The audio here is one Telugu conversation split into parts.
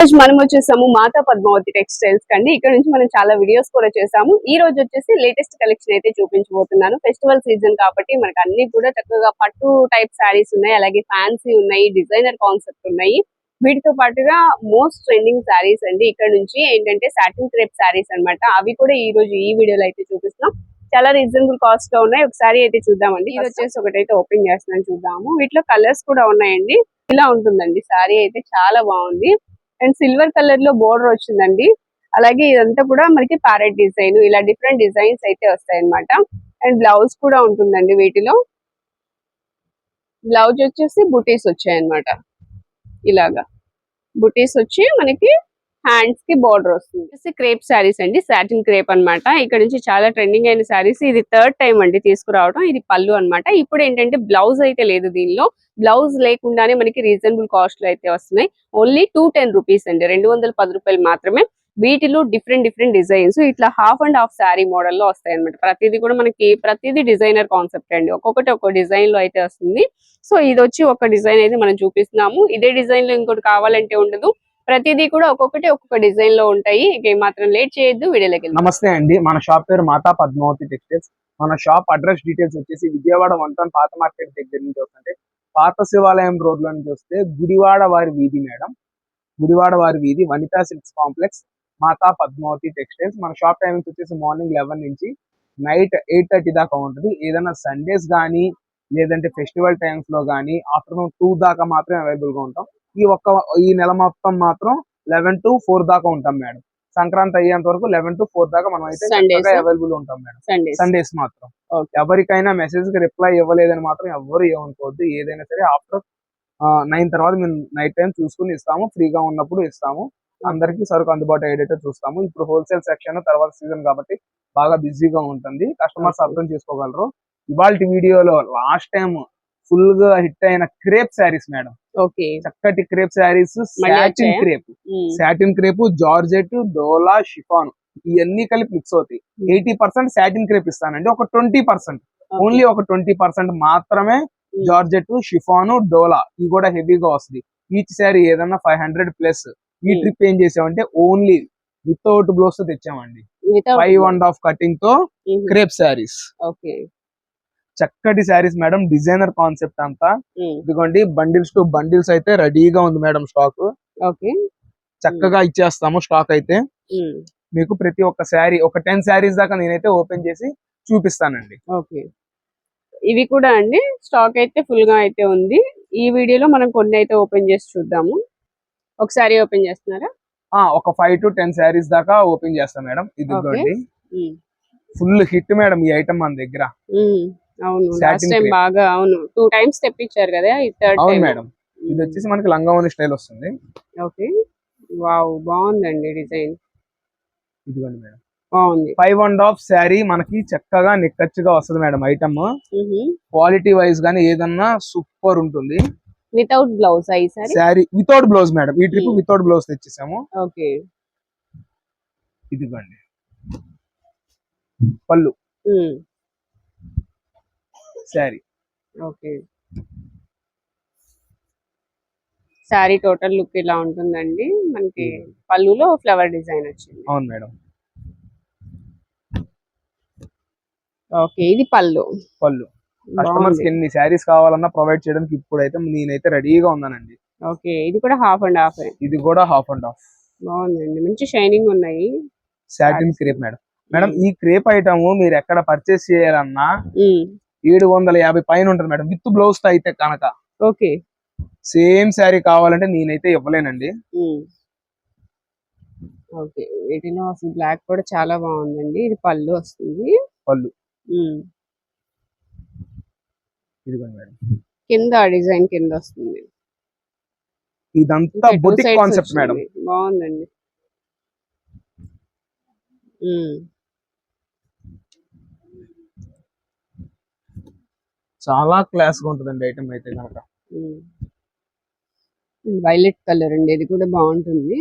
మనం వచ్చేసాము మాతా పద్మావతి టెక్స్టైల్స్ కండి. ఇక్కడ నుంచి మనం చాలా వీడియోస్ కూడా చేసాము. ఈ రోజు వచ్చేసి లేటెస్ట్ కలెక్షన్ అయితే చూపించబోతున్నాను. ఫెస్టివల్ సీజన్ కాబట్టి మనకు అన్ని కూడా చక్కగా పట్టు టైప్ శారీస్ ఉన్నాయి, అలాగే ఫ్యాన్సీ ఉన్నాయి, డిజైనర్ కాన్సెప్ట్ ఉన్నాయి. వీటితో పాటుగా మోస్ట్ ట్రెండింగ్ శారీస్ అండి. ఇక్కడ నుంచి ఏంటంటే సాటిన్ క్రేప్ శారీస్ అన్నమాట. అవి కూడా ఈ రోజు ఈ వీడియోలో అయితే చూపిస్తున్నాం. చాలా రీజనబుల్ కాస్ట్ లో ఉన్నాయి. ఒకసారి అయితే చూద్దామండి. ఇది వచ్చేసి ఒకటైతే ఓపెన్ చేస్తున్నాను, చూద్దాము. వీటిలో కలర్స్ కూడా ఉన్నాయండి. ఇలా ఉంటుందండి శారీ అయితే, చాలా బాగుంది. అండ్ సిల్వర్ కలర్ లో బోర్డర్ వచ్చిందండి. అలాగే ఇదంతా కూడా మనకి ప్యారెట్ డిజైన్, ఇలా డిఫరెంట్ డిజైన్స్ అయితే వస్తాయి అన్నమాట. అండ్ బ్లౌజ్ కూడా ఉంటుందండి. వీటిలో బ్లౌజ్ వచ్చేసి బుటీస్ వచ్చాయి అన్నమాట. ఇలాగా బుటీస్ వచ్చి మనకి హ్యాండ్స్ కి బార్డర్ వస్తుంది. క్రేప్ శారీస్ అండి, సాటిన్ క్రేప్ అన్నమాట. ఇక్కడ నుంచి చాలా ట్రెండింగ్ అయిన శారీస్. ఇది థర్డ్ టైం అండి తీసుకురావడం. ఇది పళ్ళు అన్నమాట. ఇప్పుడు ఏంటంటే బ్లౌజ్ అయితే లేదు దీనిలో. బ్లౌజ్ లేకుండానే మనకి రీజనబుల్ కాస్ట్ లో అయితే వస్తున్నాయి. ఓన్లీ 210 రూపీస్ అండి, 210 రూపాయలు మాత్రమే. వీటిలో డిఫరెంట్ డిఫరెంట్ డిజైన్స్ ఇట్లా half and half sari model లో వస్తాయి అనమాట. ప్రతిదీ కూడా మనకి ప్రతిదీ డిజైనర్ కాన్సెప్ట్ అండి. ఒక్కొక్కటి ఒక్కో డిజైన్ లో అయితే వస్తుంది. సో ఇది వచ్చి ఒక డిజైన్ అయితే మనం చూపిస్తున్నాము. ఇదే డిజైన్ లో ఇంకోటి కావాలంటే ఉండదు. ప్రతిదీ కూడా ఒక్కొక్కటి ఒక్కొక్క డిజైన్ లో ఉంటాయి. ఇక మాత్రం లేట్ చేయొద్దు, వీడియోలోకి వెళ్దాం. నమస్తే అండి, మన షాప్ పేరు మాతా పద్మావతి టెక్స్టైల్స్. మన షాప్ అడ్రస్ డీటెయిల్స్ వచ్చేసి విజయవాడ 1 టౌన్ పాత మార్కెట్ దగ్గర నుంచి వస్తుంటే, పాత శివాలయం రోడ్ లో నుంచి వస్తే గుడివాడ వారి వీధి మేడం, గుడివాడ వారి వీధి, వనితా సిల్క్స్ కాంప్లెక్స్, మాతా పద్మావతి టెక్స్టైల్స్. మన షాప్ టైమింగ్స్ వచ్చేసి మార్నింగ్ 11 నుంచి నైట్ 8:30 దాకా ఉంటుంది. ఏదైనా సండేస్ కానీ లేదంటే ఫెస్టివల్ టైమ్స్ లో కానీ ఆఫ్టర్నూన్ 2 దాకా మాత్రమే అవైలబుల్ గా ఉంటాం. ఈ నెల మొత్తం మాత్రం 11 to 4 దాకా ఉంటాం మేడం. సంక్రాంతి అయ్యేంత వరకు 11 to 4 దాకా మనం అయితే అవైలబుల్ ఉంటాం మేడం. సండేస్ మాత్రం ఎవరికైనా మెసేజ్ కి రిప్లై ఇవ్వలేదని మాత్రం ఎవరు ఏమనుకోవద్దు. ఏదైనా సరే ఆఫ్టర్ 9 తర్వాత మేము నైట్ టైం చూసుకుని ఇస్తాము. ఫ్రీగా ఉన్నప్పుడు ఇస్తాము. అందరికి సరుకు అందుబాటు అయ్యేటట్టు చూస్తాము. ఇప్పుడు హోల్సేల్ సెక్షన్ తర్వాత సీజన్ కాబట్టి బాగా బిజీగా ఉంటుంది. కస్టమర్స్ అర్థం చేసుకోగలరు. ఇవాళ వీడియోలో లాస్ట్ టైం ఫుల్ గా హిట్ అయిన క్రేప్ శారీస్ మేడం. చక్కటి crepe saris, satin crepe, georgette, డోలా, షిఫాన్ ఇవన్నీ కలిపి మిక్స్ అవుతాయి. 80% సాటిన్ క్రేప్ ఇస్తానండి. ఒక 20%, ఓన్లీ ఒక 20% మాత్రమే జార్జెట్, షిఫాను, డోలా ఇవి కూడా హెవీగా వస్తుంది. ఈచ్ శారీ ఏదన్నా 500 ప్లస్. ఈ ట్రిప్ ఏం చేసామంటే ఓన్లీ వితౌట్ బ్లౌజ్ తో తెచ్చామండి. 5.5 కటింగ్ తో క్రేప్ శారీస్. చక్కటి శారీస్ మేడం, డిజైనర్ కాన్సెప్ట్ అంతా. ఇదిగోండి బండిల్స్ టు బండిల్స్ అయితే రెడీగా ఉంది మేడం. స్టాక్ చక్కగా ఇచ్చేస్తాము. స్టాక్ అయితే మీకు ప్రతి ఒక్క శారీ ఒక 10 శారీస్ దాకా నేనైతే ఓపెన్ చేసి చూపిస్తానండి. ఇవి కూడా అండి స్టాక్ అయితే ఫుల్ గా అయితే ఉంది. ఈ వీడియోలో మనం కొన్ని అయితే ఓపెన్ చేసి చూద్దాము. ఒకసారి ఓపెన్ చేస్తున్నారా? ఒక 5 to 10 శారీస్ దాకా ఓపెన్ చేస్తాం మేడం. ఇదిగోండి ఫుల్ హిట్ మేడం ఈ ఐటమ్ మన దగ్గర. అవును, లాస్ట్ టైం బాగా, అవును 2 టైమ్స్ తెప్పించారు కదా, ఈ థర్డ్ టైం మేడం. ఇది వచ్చేసి మనకి లంగావోని స్టైల్ వస్తుంది. ఓకే, వావ్, బాగుందండి డిజైన్. ఇదిగోండి మేడం, బాగుంది. 5.5 శారీ మనకి చక్కగా నిక్కచ్చిగా వస్తుంది మేడం. ఐటమ్ క్వాలిటీ వైజ్ గానీ ఏదన్నా సూపర్ ఉంటుంది. Without blouse sari without blouse madam. ఈ ట్రిప్ వితౌట్ బ్లౌజ్ తెచ్చేసాము. ఓకే, ఇదిగోండి పళ్ళు sari. Okay, sari total look ఇలా ఉంటుందండి. మనకి పళ్ళులో ఫ్లవర్ డిజైన్ వచ్చింది. అవును మేడం. ఓకే, ఇది పళ్ళు. కస్టమర్స్ ఎన్ని శారీస్ కావాలన్నా ప్రొవైడ్ చేయడానికి ఇప్పుడైతే నేనైతే రెడీగా ఉన్నానండి. ఓకే, ఇది కూడా హాఫ్ అండ్ హాఫ్. ఇది కూడా హాఫ్ అండ్ హాఫ్. బాగుందండి, మంచి షైనింగ్ ఉన్నాయి. Satin crepe madam. మేడం ఈ క్రేప్ ఐటమ్ మీరు ఎక్కడ పర్చేస్ చేయాలన్నా 750 పైన ఉంటుంది మేడం, విత్ బ్లౌజ్ తో అయితే కనుక. ఓకే, సేమ్ శారీ కావాలంటే నేనైతే ఇవ్వలేనండి. ఓకే, వీటిలో అసలు బ్లాక్ కూడా చాలా బాగుందండి. ఇది పళ్ళు వస్తుంది. పళ్ళు ఇదిగోండి మేడం, కింద డిజైన్ కింద వస్తుంది. ఇదంతా బొటిక్ కాన్సెప్ట్ మేడం. బాగుందండి. చాలా క్లాస్ గా ఉంటుందండి ఐటమ్ అయితే కనుక. వైలెట్ కలర్ అండి, ఇది కూడా బాగుంటుంది.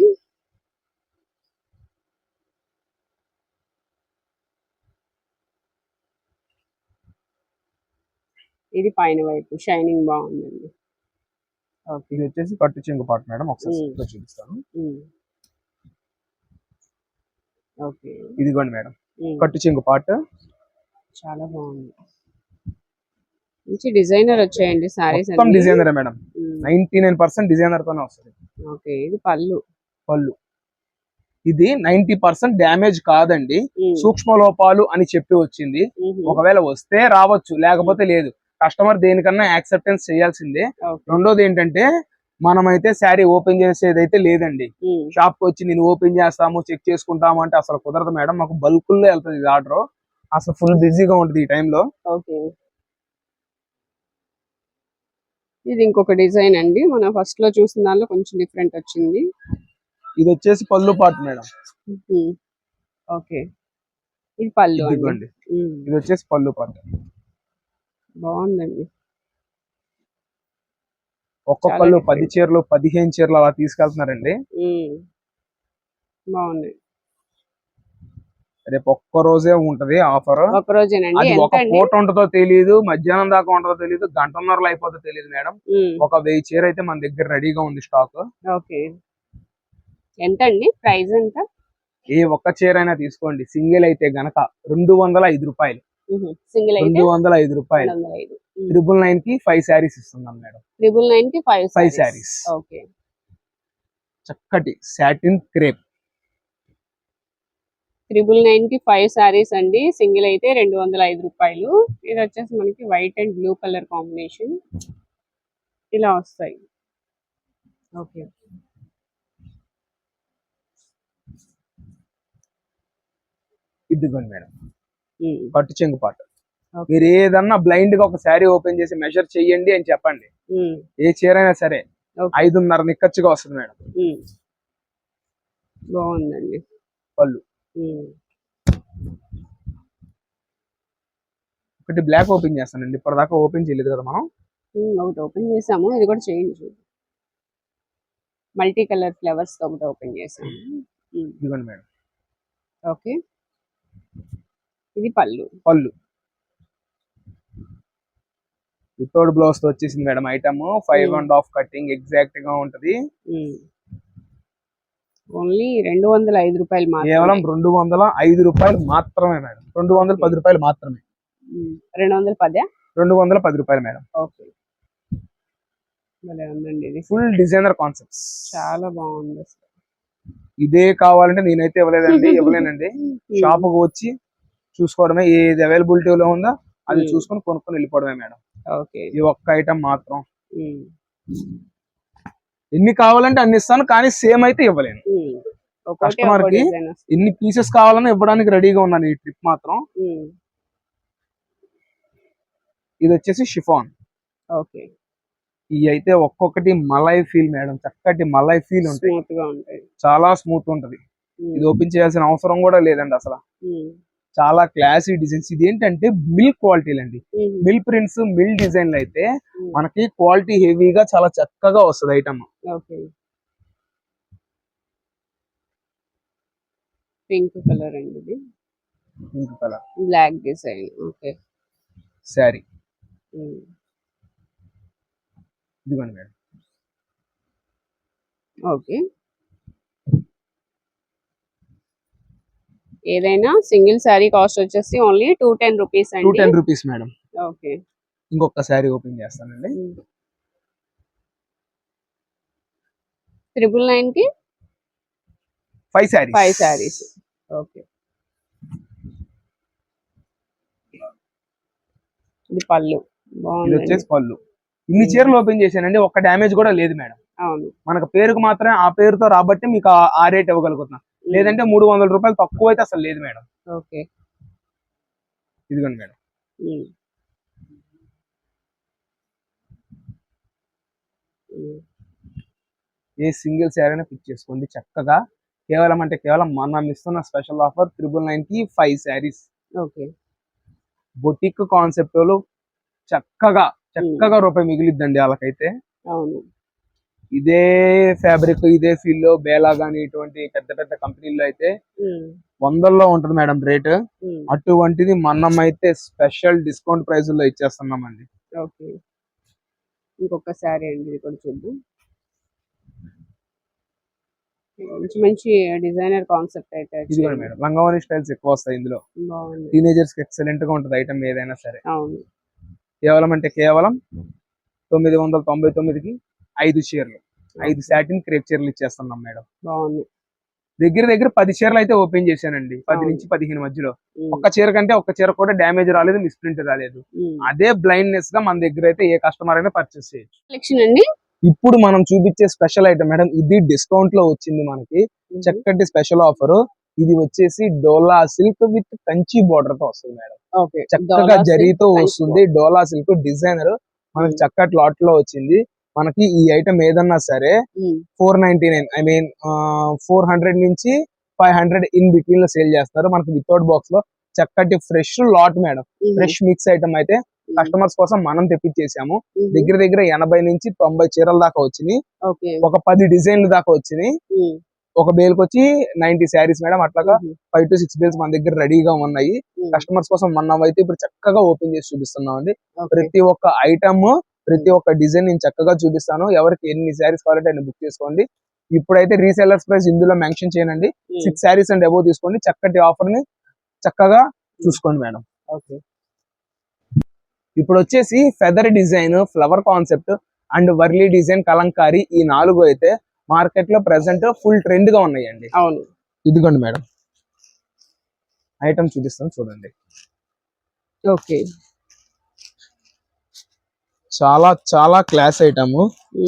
ఇది పైన వైపు షైనింగ్ బాగుందండి. ఓకే. ఇది వచ్చేసి కట్టు చెంగు పాట మేడం, ఒకసారి మ్మ్. set లో చూపిస్తాను. ఓకే. ఇదిగోండి మేడం, కట్టు చెంగు పాట. చాలా బాగుంది. మంచి డిజైనర్ వచ్చాయండి సారీస్ మొత్తం అన్ని. డిజైనర్ మేడం, 99% డిజైనర్ తోనే వస్తుంది. ఓకే. ఇది పళ్ళు. పళ్ళు ఇది 90% డ్యామేజ్ కాదండి, సూక్ష్మ లోపాలు అని చెప్పి వచ్చింది. ఒకవేళ వస్తే రావచ్చు, లేకపోతే లేదు. కస్టమర్ దేనికన్నా యాక్సెప్టెన్స్ చేయాల్సిందే. రెండోది ఏంటంటే మనమైతే శారీ ఓపెన్ చేసేదైతే లేదండి. షాప్ కి వచ్చి నేను ఓపెన్ చేస్తాము, చెక్ చేసుకుంటాము అంటే అసలు కుదరదు మేడం. మాకు బల్క్ లో వెళ్తుంది ఇది ఆర్డర్, అసలు ఫుల్ బిజీగా ఉంటుంది ఈ టైంలో. ఓకే. ఇది ఇంకొక డిజైన్ అండి, మనం ఫస్ట్ లో చూసిన దానిలో కొంచెం డిఫరెంట్ వచ్చింది. ఇది వచ్చేసి పళ్ళు పాట మేడం. ఓకే. ఇది పళ్ళు అండి. ఇదిగోండి, ఇది వచ్చేసి పళ్ళు పాట. బాగుందండి. ఒక్కొక్కళ్ళు 10 చీరలు 15 చీరలు అలా తీసుకెళ్తున్నారండి. బాగుంది. రేపు ఒక్క రోజే ఉంటది ఆఫర్. ఒక రోజేనండి. అది ఒక పూట ఉంటుందో తెలియదు, మధ్యాహ్నం దాకా ఉంటుందో తెలియదు, గంటన్నరలో అయిపోతుందో తెలియదు మేడం. ఒక 1000 చీర అయితే మన దగ్గర రెడీగా ఉంది స్టాక్. ఓకే. ఎంత అండి ప్రైస్ ఎంత? ఏ ఒక్క చీర అయినా తీసుకోండి, సింగిల్ అయితే గనక 205 రూపాయలు. సింగిల్ అయితే 205 రూపాయలు. 999 కి 5 శారీస్ ఇస్తున్నాం మేడం. 999 కి 5 శారీస్. ఓకే. చక్కటి సాటిన్ క్రేప్. 999 కి 5 శారీస్ అండి. సింగిల్ అయితే 205 రూపాయలు. ఇది వచ్చేసి మనకి white and blue colour combination ఇలా వస్తాయి. ఓకే. ఇదిగోండి మేడం, పట్టు చెంగు పాట. మీరు ఏదన్నా బ్లైండ్ గా ఒక శారీ ఓపెన్ చేసి మెజర్ చెయ్యండి అని చెప్పండి, ఏ చీర అయినా సరే 5.5 నిక్కచ్చిగా వస్తుంది మేడం. బాగుందండి. పళ్ళు ఒకటి బ్లాక్ ఓపెన్ చేస్తానండి, ఇప్పటిదాకా ఓపెన్ చేయలేదు కదా మనం. ఒకటి ఓపెన్ చేసాము, ఇది కూడా చేయండి. మల్టీ కలర్ ఫ్లవర్స్ తో ఒకటి ఓపెన్ చేసాము. ఇదిగోండి మేడం. ఓకే. ఇది పళ్ళు. పళ్ళు వితౌట్ బ్లౌజ్ తో వచ్చేసింది మేడం ఐటమ్. 5.5 కటింగ్ ఎగ్జాక్ట్ గా ఉంటది. ఓన్లీ 205 రూపాయలు మాత్రమే. కేవలం 205 రూపాయలు మాత్రమే మేడం. 210 రూపాయలు మాత్రమే. 210 210 రూపాయలు మేడం. ఓకే. భలే ఉందండి ఇది. Full designer concepts. చాలా బాగుంది. ఇదే కావాలంటే నేనైతే ఇవ్వలేదండి, ఇవ్వలేనండి. షాప్ కు వచ్చి చూసుకోవడమే, ఏది అవైలబిలిటీలో ఉందో అది చూసుకొని కొనుక్కొని వెళ్ళిపోవడమే మేడం. ఓకే. ఈ ఒక్క ఐటమ్ మాత్రం ఎన్ని కావాలంటే అన్ని ఇస్తాను, కానీ సేమ్ అయితే ఇవ్వలేను. కస్టమర్ కి ఎన్ని పీసెస్ కావాలన్నా ఇవ్వడానికి రెడీగా ఉన్నాను ఈ ట్రిప్ మాత్రం. ఇది వచ్చేసి షిఫాన్. ఓకే. ఇవి అయితే ఒక్కొక్కటి మలై ఫీల్ మేడం, చక్కటి మలై ఫీల్ ఉంటాయి, చాలా స్మూత్ ఉంటది. ఇది ఓపెన్ చేయాల్సిన అవసరం కూడా లేదండి అసలు. చాలా క్లాసీ డిజైన్స్. ఇది ఏంటంటే మిల్ క్వాలిటీలు అండి, మిల్ ప్రింట్స్, మిల్ డిజైన్లు అయితే మనకి క్వాలిటీ హెవీగా చాలా చక్కగా వస్తుంది ఐటమ్. పింక్ కలర్ అండి ఇది. Pink colour block design. Okay. Sari ఇదిగోండి మేడం. ఓకే. ఏదైనా సింగిల్ శారీ కాస్ట్ వచ్చేసి ఓన్లీ 210 రూపీస్ అండి. 210 రూపీస్ మేడం. ఓకే. ఇంకొక శారీ ఓపెన్ చేస్తానండి. 999 కి 5 శారీస్. ఓకే. ఇది పళ్ళు. ఇది వచ్చేసి పళ్ళు. ఇన్ని చీరలు ఓపెన్ చేశానండి, ఒక్క డ్యామేజ్ కూడా లేదు మేడం. అవును. మనకు పేరుకు మాత్రమే, ఆ పేరుతో రాబట్టి మీకు ఆ రేట్ ఇవ్వగలుగుతున్నాం. లేదంటే 300 రూపాయలు తక్కువ అయితే అసలు లేదు మేడం. ఓకే. ఇదిగోండి మేడం. ఏ సింగిల్ శారీ అయినా పిక్ చేసుకోండి చక్కగా. కేవలం అంటే కేవలం మనం ఇస్తున్న స్పెషల్ ఆఫర్ 999 కి 5 శారీస్. ఓకే. బొటిక్ కాన్సెప్ట్ వాళ్ళు చక్కగా రూపాయి మిగిలిద్దండి వాళ్ళకైతే. అవును. ఇదే ఫ్యాబ్రిక్, ఇదే ఫీల్ లో బేలా గానీ ఇటువంటి పెద్ద పెద్ద కంపెనీల్లో అయితే 100లో ఉంటది మేడం రేట్. అటువంటిది మనం అయితే స్పెషల్ డిస్కౌంట్ ప్రైస్ లో ఇచ్చేస్తున్నామండి. ఓకే. ఇంకొక శారీ అండి, ఇది కూడా చూద్దాం. మంచి మంచి డిజైనర్ కాన్సెప్ట్ అయితే ఇది కూడా వచ్చింది. మేడం లంగావోని స్టైల్స్ ఎక్కువ వస్తాయి ఇందులో. బాగుంది. టీనేజర్స్ కి ఎక్సలెంట్ గా ఉంటుంది ఐటమ్ ఏదైనా సరే. అవును. కేవలం అంటే కేవలం 999కి 5 చీరలు, 5 సాటిన్ క్రేప్ చీరలు ఇచ్చేస్తున్నాం మేడం. బాగుంది. దగ్గర దగ్గర 10 చీరలు అయితే ఓపెన్ చేశానండి, 10 నుంచి 15 మధ్యలో. ఒక్క చీర కంటే ఒక్క చీర కూడా డ్యామేజ్ రాలేదు, మిస్ప్రింట్ రాలేదు. అదే బ్లైండ్నెస్ గా మన దగ్గర అయితే ఏ కస్టమర్ అయినా పర్చేస్ చేయొచ్చు. కలెక్షన్ అండి. ఇప్పుడు మనం చూపించే స్పెషల్ ఐటమ్ మేడం, ఇది డిస్కౌంట్ లో వచ్చింది మనకి, చక్కటి స్పెషల్ ఆఫర్. ఇది వచ్చేసి డోలా సిల్క్ విత్ కంచి బోర్డర్ తో వస్తుంది మేడం. చక్కగా జరీతో వస్తుంది. డోలా సిల్క్ డిజైనర్ మనకి చక్కటి లాట్ లో వచ్చింది. మనకి ఈ ఐటమ్ ఏదన్నా సరే 499, ఐ మీన్ 400 నుంచి 500 ఇన్ బిట్వీన్ లో సేల్ చేస్తారు. మనకి వితౌట్ బాక్స్ లో చక్కటి fresh lot madam. Fresh mix item అయితే కస్టమర్స్ కోసం మనం తెప్పించేసాము. దగ్గర దగ్గర 80 నుంచి 90 చీరల దాకా వచ్చినాయి. ఒక 10 డిజైన్లు దాకా వచ్చినాయి. ఒక బేల్కి వచ్చి 90 శారీస్ మేడం. అట్లాగా 5 to 6 బేల్స్ మన దగ్గర రెడీగా ఉన్నాయి. కస్టమర్స్ కోసం మనం అయితే ఇప్పుడు చక్కగా ఓపెన్ చేసి చూపిస్తున్నాం అండి. ప్రతి ఒక్క ఐటమ్, ప్రతి ఒక్క డిజైన్ నేను చక్కగా చూపిస్తాను. ఎవరికి ఎన్ని శారీస్ కావాలంటే అన్ని బుక్ చేసుకోండి. ఇప్పుడైతే రీసెల్లర్స్ ప్రైస్ ఇందులో మెన్షన్ చేయనండి. 6 శారీస్ అండ్ అబౌవ్ తీసుకోండి. చక్కటి ఆఫర్ ని చక్కగా చూసుకోండి మేడం. ఇప్పుడు వచ్చేసి feather design, flower concept and Warli design, Kalamkari, ఈ 4 అయితే మార్కెట్ లో ప్రెసెంట్ ఫుల్ ట్రెండ్ గా ఉన్నాయండి. అవును. ఇదిగోండి మేడం, ఐటమ్ చూపిస్తాను చూడండి. చాలా చాలా క్లాస్ ఐటమ్,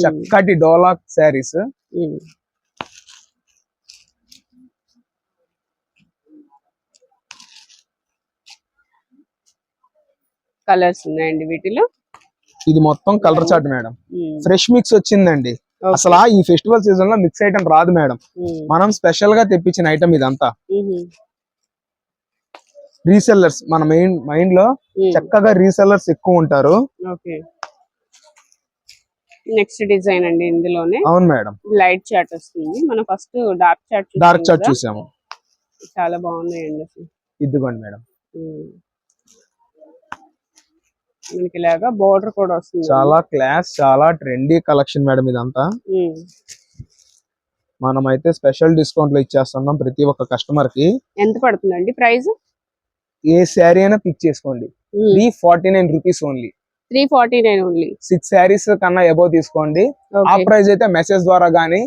చక్కటి డోలా శారీస్. కలర్స్ ఉన్నాయండి వీటిలో. ఇది మొత్తం colour chart madam. Fresh mix వచ్చిందండి. అసలు ఈ ఫెస్టివల్ సీజన్ లో మిక్స్ ఐటమ్ రాదు మేడం. మనం స్పెషల్ గా తెప్పించిన ఐటమ్ ఇదంతా. రీసెల్లర్స్ మన మైండ్ లో చక్కగా రీసెల్లర్స్ ఎక్కువ ఉంటారు. నెక్స్ట్ డిజైన్ అండి ఇందులోనే. అవును మేడం, లైట్ చార్ట్ వస్తుంది. మనం ఫస్ట్ డార్క్ చార్ట్ చూసాము. చాలా బాగున్నాయండి అసలు. ఇదిగోండి మేడం, మనకి ఇలాగా బోర్డర్ కూడా వస్తుంది. చాలా క్లాస్, చాలా ట్రెండీ కలెక్షన్ మేడం ఇదంతా. మనం అయితే స్పెషల్ డిస్కౌంట్ లో ఇచ్చేస్తున్నాం ప్రతి ఒక్క కస్టమర్ కి. ఎంత పడుతుందండి ప్రైస్? ఏ శారీ అయినా పిక్ చేసుకోండి. 349 రూపీస్ ఓన్లీ. 349 ఓన్లీ. 6 శారీస్ కన్నా అబౌవ్ తీసుకోండి. ఆ ప్రైస్ అయితే మెసేజ్ ద్వారా గానీ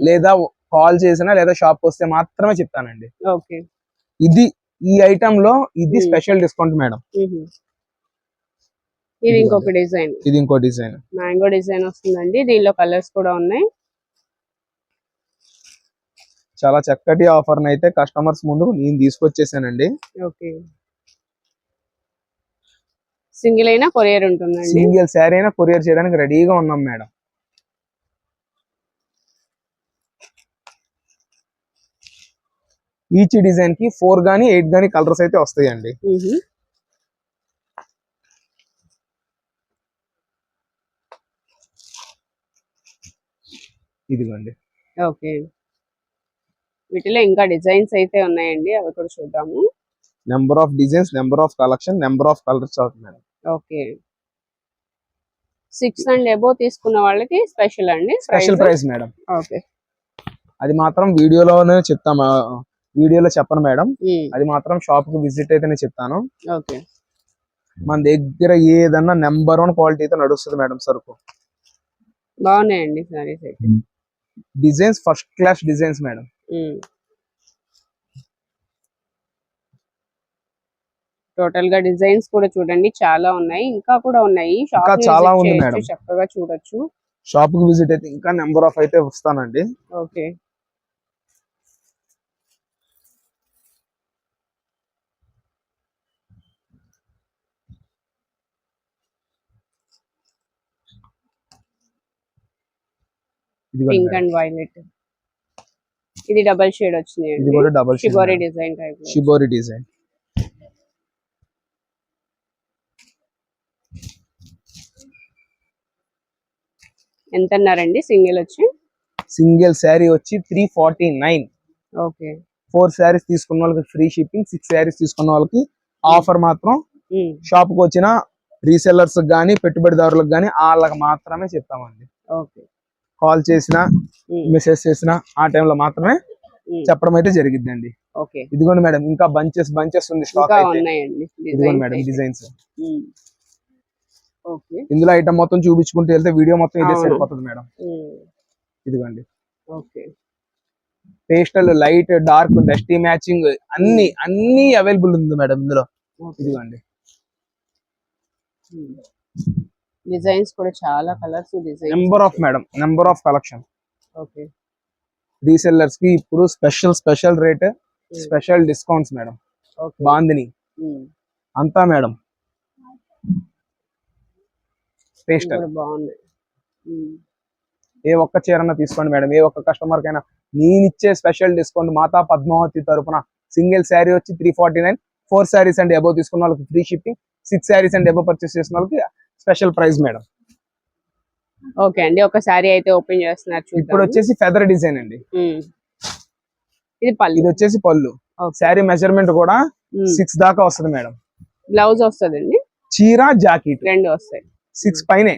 లేదా కాల్ చేసినా లేదా షాప్ వస్తే మాత్రమే చెప్తానండి. ఇది ఈ ఐటమ్ లో ఇది స్పెషల్ డిస్కౌంట్ మేడం. ఇది ఇంకొక డిజైన్. ఇది ఇంకో డిజైన్, మ్యాంగో డిజైన్ వస్తుందండి. దీనిలో కలర్స్ కూడా ఉన్నాయి. చాలా చక్కటి ఆఫర్ అయితే కస్టమర్స్ ముందు నేను తీసుకొచ్చేసానండి. సింగిల్ అయినా కొరియర్ ఉంటుందండి. సింగిల్ శారీ అయినా కొరియర్ చేయడానికి రెడీగా ఉన్నాం మేడం. ఈచ్ డిజైన్ కి 4 గానీ 8 గానీ కలర్స్ అయితే వస్తాయండి. ఇదిగోండి. వీటిలో ఇంకా డిజైన్స్ అయితే ఉన్నాయండి, అవి కూడా చూద్దాము. Number of designs, number of collection, number of colours madam. 6 and above తీసుకున్న వాళ్ళకి స్పెషల్ అండి. Special price madam. అది మాత్రం వీడియోలోనే చెప్తాము, వీడియోలో చెప్పను మేడం. అది మాత్రం షాప్ కి విజిట్ అయితేనే చెప్తాను. మన దగ్గర ఏదన్నా నెంబర్ 1 క్వాలిటీ అయితే నడుస్తుంది మేడం. సరుకు బాగున్నాయండి సారీస్ అయితే. Designs first class designs madam. Total గా డిజైన్స్ కూడా చూడండి, చాలా ఉన్నాయి. ఇంకా కూడా ఉన్నాయి. ఇంకా చాలా ఉంది మేడం, చక్కగా చూడొచ్చు. షాప్ కి విజిట్ అయితే ఇంకా నెంబర్ ఆఫ్ అయితే వస్తానండి. Pink and violet. ఇది డబల్ షేడ్ వచ్చింది. ఇది కూడా double shade. Shibori design type. Shibori design. ఎంత అన్నారండి సింగిల్ వచ్చి? సింగిల్ శారీ వచ్చి 349. 4 శారీస్ తీసుకున్న వాళ్ళకి ఫ్రీ షిప్పింగ్, 6 శారీస్ తీసుకున్న వాళ్ళకి ఆఫర్ మాత్రం షాప్ కి వచ్చిన రీసెల్లర్స్ కానీ పెట్టుబడిదారులకు కానీ వాళ్ళకి మాత్రమే చెప్తామండి. ఓకే. కాల్ చేసినా మెసేజ్ చేసినా ఆ టైంలో మాత్రమే చెప్పడం అయితే జరిగిద్దండి. ఓకే. ఇదిగోండి మేడం, ఇంకా బంచెస్ ఉంది స్టాక్ ఇంకా అయితే. ఉన్నాయండి ఇదిగోండి మేడం డిజైన్స్. ఓకే. ఇందులో ఐటమ్ మొత్తం చూపించుకుంటూ వెళ్తే వీడియో మొత్తం ఇదే అవును. సరిపోతుంది మేడం. ఇదిగోండి okay. Pastel, light, dark, dusty matching అన్ని అవైలబుల్ ఉంది మేడం ఇందులో. ఇదిగోండి డిజైన్స్ కూడా చాలా colours designs. Number of collection. Okay. Resellers కి ఇప్పుడు special rate, special discounts madam. Bandhani అంతా మేడం పేస్టల్. బాగుంది. ఏ ఒక్క చీరన తీసుకోండి మేడం, ఏ ఒక్క కస్టమర్ కైనా నేనిచ్చే స్పెషల్ డిస్కౌంట్ మాతా పద్మావతి తరపున సింగిల్ శారీ వచ్చి 349, 4 శారీస్ అండ్ అబౌవ్ తీసుకున్న వాళ్ళకి free shipping, 6 saris and above purchase చేసిన వాళ్ళకి స్పెషల్ ప్రైస్ మేడం. ఓకే అండి, ఒక శారీ అయితే ఓపెన్ చేస్తున్నారు చూద్దాం. ఇప్పుడు వచ్చేసి ఫెదర్ డిజైన్ అండి. ఇది పళ్ళు. ఇది వచ్చేసి పళ్ళు. శారీ మెజర్మెంట్ కూడా 6 దాకా వస్తుంది మేడం. బ్లౌజ్ వస్తుందండి, చీర జాకెట్ 2 వస్తాయి. 6 పైనే.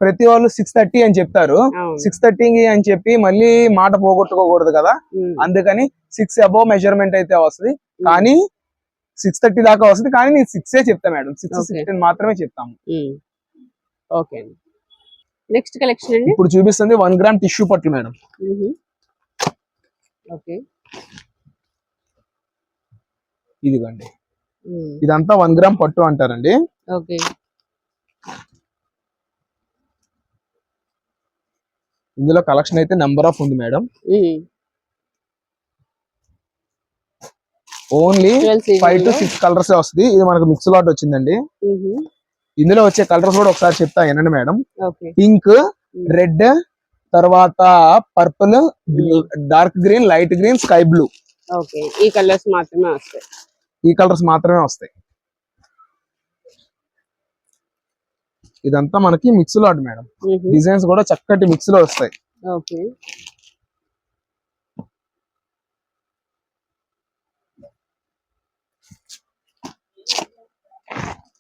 ప్రతి వాళ్ళు 630 అని చెప్తారు. 630 అని చెప్పి మళ్ళీ మాట పోగొట్టుకోకూడదు కదా, అందుకని 6 అబౌవ్ మెజర్మెంట్ అయితే వస్తుంది. కానీ 630 దాకా వస్తుంది, కానీ నేను 6 చెప్తా మేడం. 6 మాత్రమే చెప్తాము. ఓకే అండి. నెక్స్ట్ కలెక్షన్ అండి, ఇప్పుడు చూపిస్తుంది 1 గ్రామ్ టిష్యూ పట్లు మేడం. ఓకే. ఇదిగోండి, ఇదంతా 1 గ్రామ్ పట్టు అంటారండి. ఓకే. ఇందులో కలెక్షన్ అయితే నెంబర్ ఆఫ్ ఉంది మేడం. ఓన్లీ 5 to 6 కలర్స్ వస్తుంది. ఇది మనకు మిక్స్ లాట్ వచ్చిందండి. ఇందులో వచ్చే కలర్స్ కూడా ఒకసారి చెప్తా వినండి మేడం. పింక్, రెడ్, తర్వాత purple, dark green, light green, sky blue. Okay. ఈ కలర్స్ మాత్రమే వస్తాయి. ఇదంతా మనకి మిక్స్ లాట్ మేడం. డిజైన్స్ కూడా చక్కటి మిక్స్ లో వస్తాయి. ఓకే.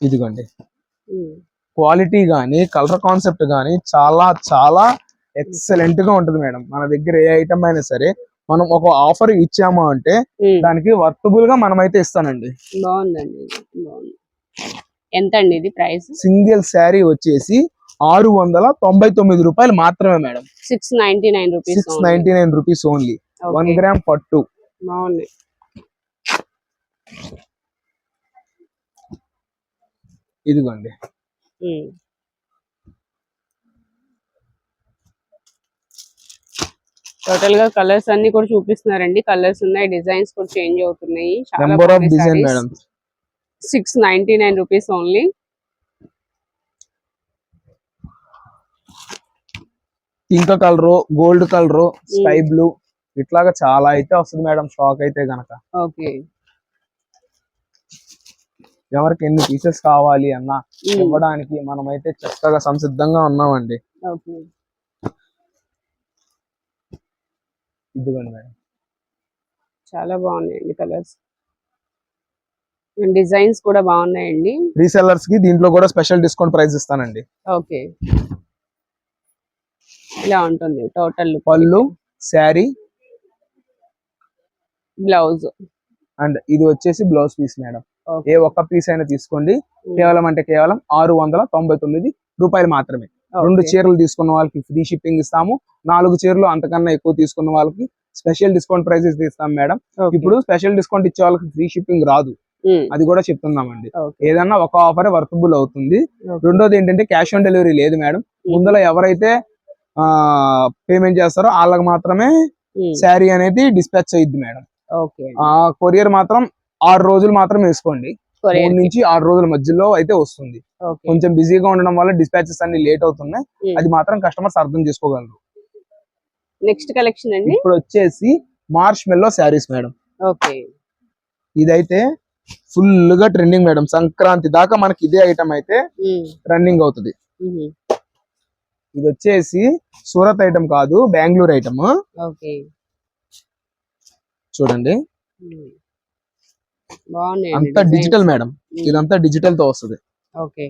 ఇదిగోండి, క్వాలిటీ గానీ కలర్ కాన్సెప్ట్ గానీ చాలా చాలా ఎక్సలెంట్ గా ఉంటుంది మేడం. మన దగ్గర ఏ ఐటమ్ అయినా సరే మనం ఒక ఆఫర్ ఇచ్చాము అంటే దానికి వర్తబుల్ గా మనం అయితే ఇస్తానండి. బాగుందండి. ఎంత అండి ఇది ప్రైస్? సింగిల్ శారీ వచ్చేసి 699 రూపాయలు మాత్రమే మేడం. 699 rupees only. 1 గ్రామ్ పట్టు. బాగుంది. ఇదిగోండి, టోటల్ గా కలర్స్ అన్ని కూడా చూపిస్తున్నారండి. కలర్స్ ఉన్నాయి, డిజైన్స్ కూడా చేంజ్ అవుతున్నాయి. Number of design madam. 699 rupees only. Pink colour, gold colour, sky blue, ఇట్లాగా చాలా అయితే వస్తుంది మేడం స్టాక్ అయితే గనక. ఓకే. ఎవరికి ఎన్ని పీసెస్ కావాలి అన్నా ఇవ్వడానికి మనమైతే చక్కగా సంసిద్ధంగా ఉన్నామండి. ఇదిగోండి మేడం, చాలా బాగున్నాయండి కలర్స్, డిజైన్స్ కూడా బాగున్నాయండి. రీసెల్లర్స్ కి దీంట్లో కూడా స్పెషల్ డిస్కౌంట్ ప్రైస్ ఇస్తానండి. ఓకే. ఇలా ఉంటుంది టోటల్. పళ్ళు, శారీ, బ్లౌజ్ అండ్ ఇది వచ్చేసి బ్లౌజ్ పీస్ మేడం. ఏ ఒక్క పీస్ అయినా తీసుకోండి, కేవలం 699 రూపాయలు మాత్రమే. 2 చీరలు తీసుకున్న వాళ్ళకి ఫ్రీ షిప్పింగ్ ఇస్తాము. 4 చీరలు అంతకన్నా ఎక్కువ తీసుకున్న వాళ్ళకి స్పెషల్ డిస్కౌంట్ ప్రైసెస్ ఇస్తాం మేడం. ఇప్పుడు స్పెషల్ డిస్కౌంట్ ఇచ్చే వాళ్ళకి ఫ్రీ షిప్పింగ్ రాదు, అది కూడా చెప్తున్నామండి. ఏదన్నా ఒక ఆఫర్ వర్తబుల్ అవుతుంది. రెండోది ఏంటంటే క్యాష్ ఆన్ డెలివరీ లేదు మేడం. ముందులో ఎవరైతే పేమెంట్ చేస్తారో వాళ్ళకి మాత్రమే శారీ అనేది డిస్పాచ్ అయ్యిద్ది మేడం. కొరియర్ మాత్రం 6 రోజులు మాత్రం వేసుకోండి. 3 నుంచి 6 రోజుల మధ్యలో అయితే వస్తుంది. కొంచెం బిజీగా ఉండడం వల్ల డిస్పాచెస్ అన్ని లేట్ అవుతున్నాయి, అది మాత్రం కస్టమర్స్ అర్థం చేసుకోగలరు. నెక్స్ట్ కలెక్షన్ అండి, ఇప్పుడు వచ్చేసి మార్ష్ మెల్లో శారీస్ మేడం. ఇదైతే ఫుల్ గా ట్రెండింగ్ మేడం. సంక్రాంతి దాకా మనకి ఇదే ఐటమ్ అయితే రన్నింగ్ అవుతుంది. ఇది వచ్చేసి సూరత్ ఐటమ్ కాదు, బెంగళూరు ఐటమ్. చూడండి, అంతా డిజిటల్ మేడం. ఇదంతా డిజిటల్ తో వస్తుంది. ఓకే.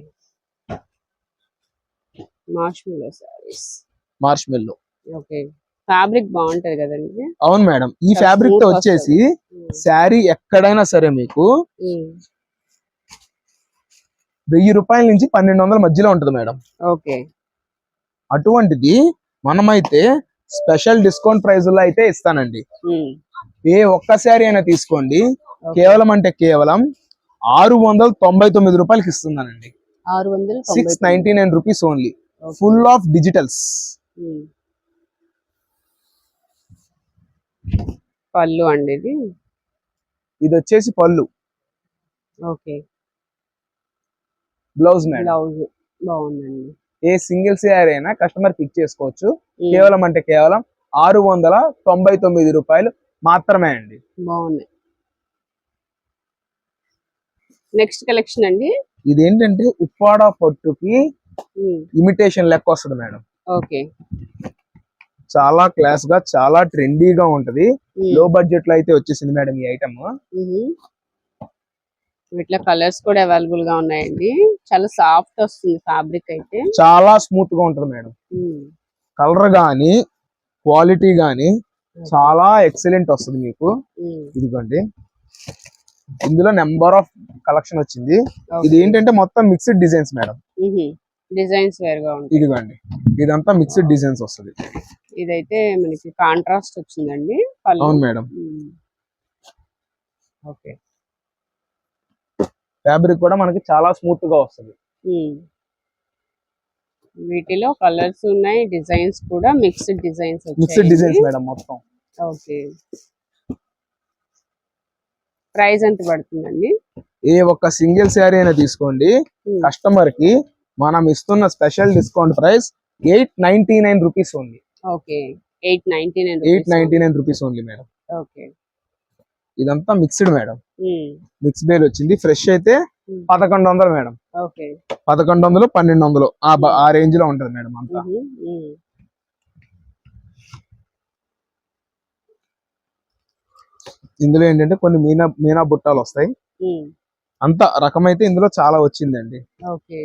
మార్ష్మెల్లో సారీస్. మార్ష్మెల్లో. ఓకే. ఫ్యాబ్రిక్ బాగుంటది కదండి. అవును మేడం, ఈ చాలా ఫ్యాబ్రిక్ తో smooth వచ్చేసి వస్తది. శారీ ఎక్కడైనా సరే మీకు ఉమ్. 1000 రూపాయల నుంచి 1200 మధ్యలో ఉంటది మేడం. ఓకే. అటువంటిది మనమైతే స్పెషల్ డిస్కౌంట్ ప్రైస్ లో అయితే ఇస్తానండి. ఉమ్. ఏ ఒక్క శారీ అయినా తీసుకోండి, ఓకే. కేవలం అంటే కేవలం 699 రూపాయలకి ఇస్తున్నానండి. 699. 699 rupees only, okay. Full of digitals. Um. పళ్ళు అండి ఇది. ఇది వచ్చేసి పళ్ళు, ఓకే. Blouse madam. బ్లౌజ్ బాగుందండి. ఏ సింగిల్ శారీ అయినా కస్టమర్ పిక్ చేసుకోవచ్చు. ఉమ్. కేవలం అంటే కేవలం 699 రూపాయలు మాత్రమే అండి. బాగున్నాయి. నెక్స్ట్ కలెక్షన్ అండి. ఇదేంటంటే ఉప్పాడ పట్టుకి ఉమ్. ఇమిటేషన్ లెక్క వస్తుంది మేడం. ఓకే. చాలా క్లాస్ గా, చాలా ట్రెండీగా ఉంటది. ఉమ్. లో బడ్జెట్ లో అయితే వచ్చేసింది మేడం ఈ ఐటమ్. ఉహుం. వీటిలో కలర్స్ కూడా అవైలబుల్ గా ఉన్నాయండి. చాలా సాఫ్ట్ వస్తుంది ఫ్యాబ్రిక్ అయితే. చాలా స్మూత్ గా ఉంటది మేడం. ఉమ్. కలర్ గానీ, క్వాలిటీ గానీ చాలా ఎక్సలెంట్ వస్తుంది మీకు. ఉమ్. ఇదిగోండి, ఇందులో నెంబర్ ఆఫ్ కలెక్షన్ వచ్చింది. ఓకే. ఇది ఏంటంటే మొత్తం మిక్స్డ్ డిజైన్స్ మేడం. ఉహుం. డిజైన్స్ వేరుగా ఉంటాయి. ఇదిగోండి, ఇదంతా మిక్స్డ్ డిజైన్స్ వస్తుంది. ఇదైతే మనకి కాంట్రాస్ట్ వచ్చిందండి పళ్ళు. అవును మేడం. ఉమ్. ఓకే. ఫ్యాబ్రిక్ కూడా మనకి చాలా స్మూత్ గా వస్తుంది. ఉమ్. వీటిలో కలర్స్ ఉన్నాయి, డిజైన్స్ కూడా mixed designs mixed designs madam మొత్తం. ఓకే. ప్రైస్ ఎంత పడుతుందండి? ఏ ఒక్క సింగిల్ శారీ అయినా తీసుకోండి, ఉమ్. కస్టమర్ కి మనం ఇస్తున్న special discount price 899 rupees only. Okay. 899. 899 rupees only madam. Okay. ఇదంతా మిక్స్డ్ మేడం. ఉమ్. మిక్స్ బేల్ వచ్చింది. ఫ్రెష్ అయితే ఉమ్. 1100 మేడం. ఓకే. 1100, 1200 ఆ రేంజ్ లో ఉంటది మేడం అంతా. ఉహుం. ఉమ్. ఇందులో ఏంటంటే కొన్ని మీనా బుట్టాలు వస్తాయి. ఉమ్. అంత రకమైతే ఇందులో చాలా వచ్చిందండి. ఓకే.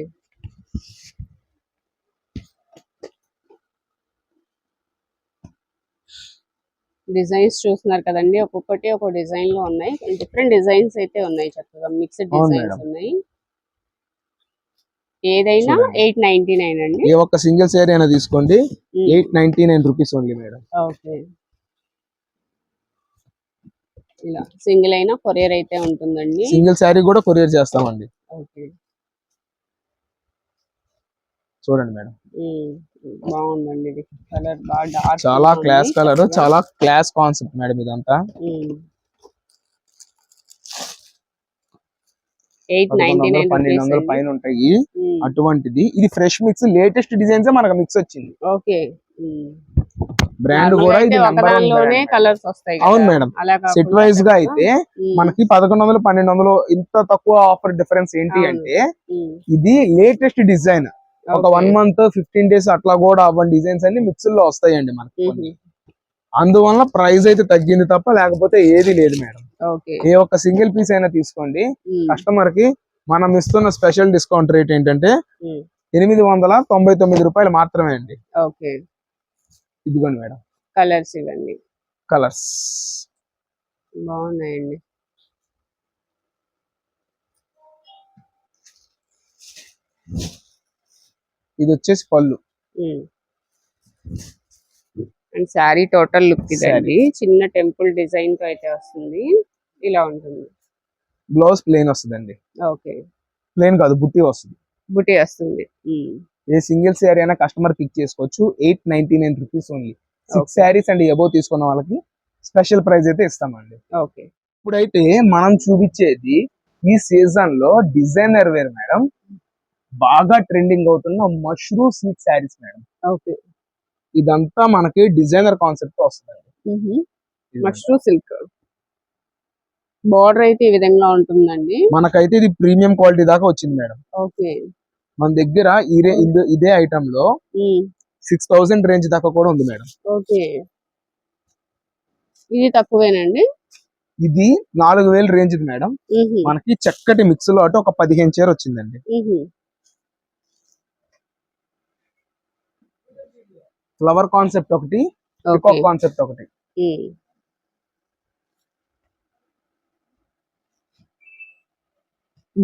డిజైన్స్ చూస్తున్నారు కదండి, ఒక్కొక్కటి ఒక డిజైన్ లో ఉన్నాయి. డిఫరెంట్ డిజైన్స్ అయితే ఉన్నాయి, చక్కగా మిక్స్డ్ అవును డిజైన్స్ మేడం. ఉన్నాయి. ఏదైనా చూడండి. 899 అండి. ఏ ఒక్క సింగిల్ శారీ అయినా తీసుకోండి, ఉమ్. 899 రూపీస్ ఓన్లీ మేడం. ఓకే. ఇలా సింగిల్ అయినా కొరియర్ అయితే ఉంటుందండి. సింగిల్ శారీ కూడా కొరియర్ చేస్తామండి. ఓకే. చూడండి మేడం, ఉమ్. బాగుందండి, ఇది కలర్ బాగా డార్క్. చాలా క్లాస్ కలర్, చాలా క్లాస్ కాన్సెప్ట్ మేడం ఇదంతా. 899 1200 పైన ఉంటాయి. అటువంటిది ఇది ఫ్రెష్ మిక్స్, లేటెస్ట్ డిజైన్స్ మనకు మిక్స్ వచ్చింది. ఓకే. బ్రాండ్ కూడా ఇది నెంబర్ 1 ఒకదానిలోనే కలర్స్ వస్తాయి కదా. అవును మేడం. అలా కాకుండా సెట్ వైజ్ గా అయితే ఉమ్. మనకి 1100, 1200 ఇంత తక్కువ ఆఫర్ డిఫరెన్స్ ఏంటి అవును. అంటే ఉమ్. ఇది లేటెస్ట్ డిజైన్. ఒక ఓకే. 1 మంత్ 15 డేస్ అట్లా కూడా అవన్నీ డిజైన్స్ అన్ని మిక్స్ లో వస్తాయండి మనకి కొన్ని. ఉహుం. అందువల్ల ప్రైస్ అయితే తగ్గింది తప్ప లేకపోతే ఏది లేదు మేడం. ఓకే. ఏ ఒక్క సింగిల్ పీస్ అయినా తీసుకోండి, ఉమ్. కస్టమర్ కి మనం ఇస్తున్న స్పెషల్ డిస్కౌంట్ రేట్ ఏంటంటే ఉమ్. 899 రూపాయలు మాత్రమే అండి. ఓకే. ఇదిగోండి మేడం, కలర్స్ ఇవన్నీ కలర్స్. బాగున్నాయండి. ఇది వచ్చేసి పళ్ళు. అండ్ శారీ టోటల్ లుక్ ఇదండి. చిన్న టెంపుల్ డిజైన్ తో అయితే వస్తుంది, ఇలా ఉంటుంది. బ్లౌజ్ ప్లెయిన్ వస్తుందండి. ఓకే. ప్లెయిన్ కాదు, బుట్టి వస్తుంది. బుటీ వస్తుంది. ఏ సింగిల్ శారీ అయినా కస్టమర్ పిక్ చేసుకోవచ్చు. 899 rupees only. 6 Okay. Saris and above తీసుకున్న వాళ్ళకి స్పెషల్ ప్రైస్ అయితే ఇస్తామండి. ఓకే. ఇప్పుడైతే మనం చూపించేది ఈ సీజన్ లో డిజైనర్ వేర్ మేడం, బాగా ట్రెండింగ్ అవుతున్న mushroom silk saris madam. Okay. ఇదంతా మనకి డిజైనర్ కాన్సెప్ట్ వస్తుందండి. మష్రూమ్ సిల్క్ బార్డర్ అయితే ఈ విధంగా ఉంటుందండి. మనకైతే ఇది ప్రీమియం క్వాలిటీ దాకా వచ్చింది మేడం. ఓకే. మన దగ్గర ఇదే ఐటమ్ లో 6000 రేంజ్ దాకా కూడా ఉంది మేడం. ఓకే. ఇది తక్కువేనండి. ఇది 4000 రేంజ్ మేడం. మనకి చక్కటి మిక్స్ లో అటు ఒక 15 చీర వచ్చిందండి. ఫ్లవర్ కాన్సెప్ట్ ఒకటి, పికాక్ కాన్సెప్ట్ ఒకటి.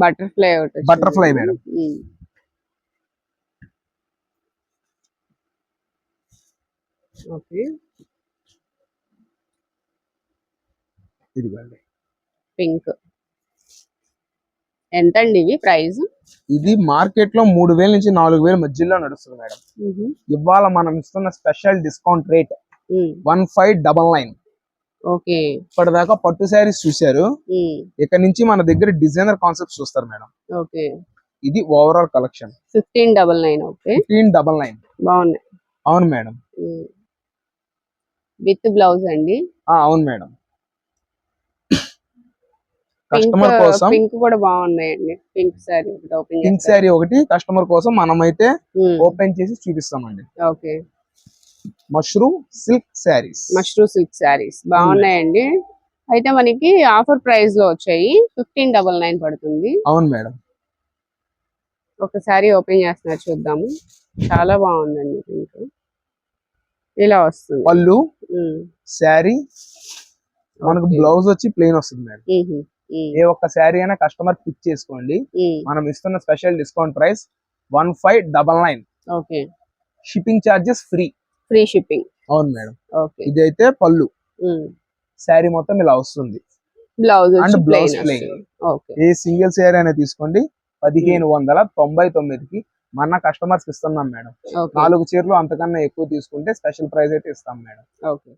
Butterfly butterfly madam. ఓకే, ఇదిగోండి. పింక్. ఎంత అండి ఇవి ప్రైస్? ఇది మార్కెట్ లో 3000 నుంచి 4000 మధ్యలో నడుస్తుంది మేడం. ఇవాళ మనం ఇస్తున్న స్పెషల్ డిస్కౌంట్ రేట్ 1599. ఓకే, ఇప్పటిదాకా పట్టు శారీస్ చూశారు, ఇక్కడ నుంచి మన దగ్గర డిజైనర్ కాన్సెప్ట్ చూస్తారు మేడం. ఓకే, ఇది ఓవరాల్ కలెక్షన్ 1599. ఓకే, 1599. బాగున్నాయి. అవును మేడం. విత్ బ్లౌజ్ అండి. అవును మేడం. కస్టమర్ కోసం పింక్ కూడా బాగున్నాయండి. Pink sari open pink sari ఒకటి కస్టమర్ కోసం మనమైతే ఓపెన్ చేసి చూపిస్తామండి. Okay, mushroom silk saris. Mushroom silk saris బాగున్నాయండి. అయితే మనకి ఆఫర్ ప్రైస్ లో వచ్చాయి. 1599 పడుతుంది. అవును మేడం. ఒక శారీ ఓపెన్ చేస్తున్నారు, చూద్దాము. చాలా బాగుందండి. పింక్ ఇలా వస్తుంది పళ్ళు, శారీ మనకు బ్లౌజ్ వచ్చి ప్లెయిన్ వస్తుంది మేడం. ఏ ఒక్క శారీ అయినా కస్టమర్ పిక్ చేసుకోండి. మనం ఇస్తున్న special discount price 1599. Okay, shipping charges free. Free shipping. అవును మేడం. ఓకే, ఇదైతే పళ్ళు, శారీ మొత్తం ఇలా వస్తుంది. Blouse and blouse plain. Okay, a single sari అయినా తీసుకోండి 1599కి మన కస్టమర్స్ ఇస్తున్నాం మేడం. 4 చీరలు అంతకన్నా ఎక్కువ తీసుకుంటే స్పెషల్ ప్రైస్ అయితే ఇస్తాం మేడం. ఓకే.